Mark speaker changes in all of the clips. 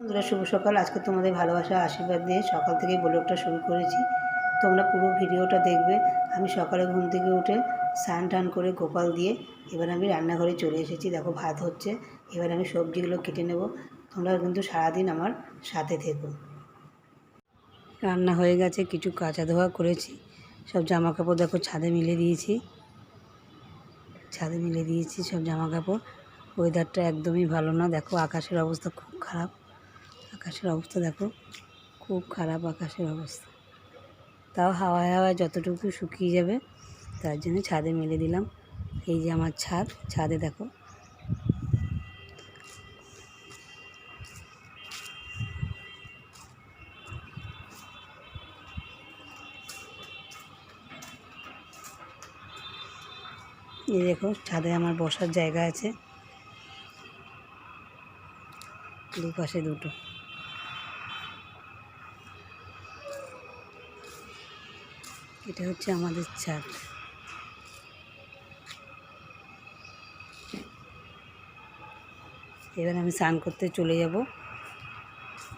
Speaker 1: বন্ধুরা শুভ সকাল। আজকে তোমাদের ভালোবাসা আশীর্বাদ দিয়ে সকাল থেকেই ব্লগটা শুরু করেছি। তোমরা পুরো ভিডিওটা দেখবে। আমি সকালে ঘুম থেকে উঠে স্নান টান করে গোপাল দিয়ে এবার আমি রান্নাঘরে চলে এসেছি। দেখো ভাত হচ্ছে, এবার আমি সবজিগুলো কেটে নেব। তোমরা কিন্তু সারাদিন আমার সাথে থেকো। রান্না হয়ে গেছে, কিছু কাচা ধোয়া করেছি, সব জামা কাপড় দেখো ছাদে মিলে দিয়েছি সব জামা কাপড়। ওয়েদারটা একদমই ভালো না, দেখো আকাশের অবস্থা খুব খারাপ। দেখো খুব খারাপ আকাশের অবস্থা। তাও হাওয়ায় যতটুকু শুকিয়ে যাবে তার জন্য ছাদে মেলে দিলাম। এই যে আমার ছাদে দেখো এই দেখো ছাদে আমার বসার জায়গা আছে, দুপাশে দুটো। এটা হচ্ছে আমাদের ছাদ। এবার আমি স্নান করতে চলে যাব,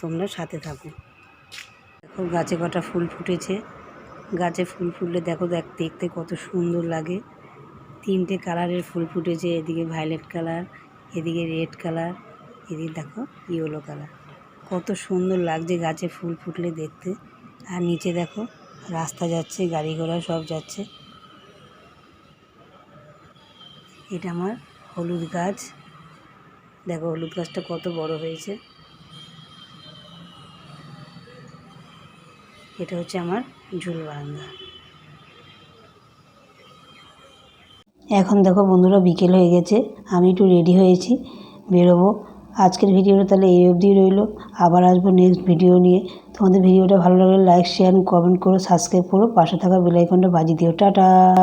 Speaker 1: তোমরা সাথে থাকো। দেখো গাছে কটা ফুল ফুটেছে, গাছে ফুল ফুটলে দেখো দেখতে কত সুন্দর লাগে। 3টে কালারের ফুল ফুটেছে, এদিকে ভায়োলেট কালার, এদিকে রেড কালার, এদিকে দেখো ইয়েলো কালার। কত সুন্দর লাগছে গাছে ফুল ফুটলে দেখতে। আর নিচে দেখো রাস্তা যাচ্ছে, গাড়ি ঘোড়া সব যাচ্ছে। এটা আমার হলুদ গাছ, দেখো হলুদ গাছটা কত বড় হয়েছে। এটা হচ্ছে আমার ঝুল বারান্দা। এখন দেখো বন্ধুরা বিকেল হয়ে গেছে, আমি একটু রেডি হয়েছি, বেরোবো। আজকের ভিডিওটা তাহলে এই অবধি রইলো। আবার আসবো নেক্সট ভিডিও নিয়ে। তোমাদের ভিডিওটা ভালো লাগলে লাইক শেয়ার কমেন্ট করো, সাবস্ক্রাইব করো, পাশে থাকা বেল আইকনটা বাজিয়ে দিও। টাটা।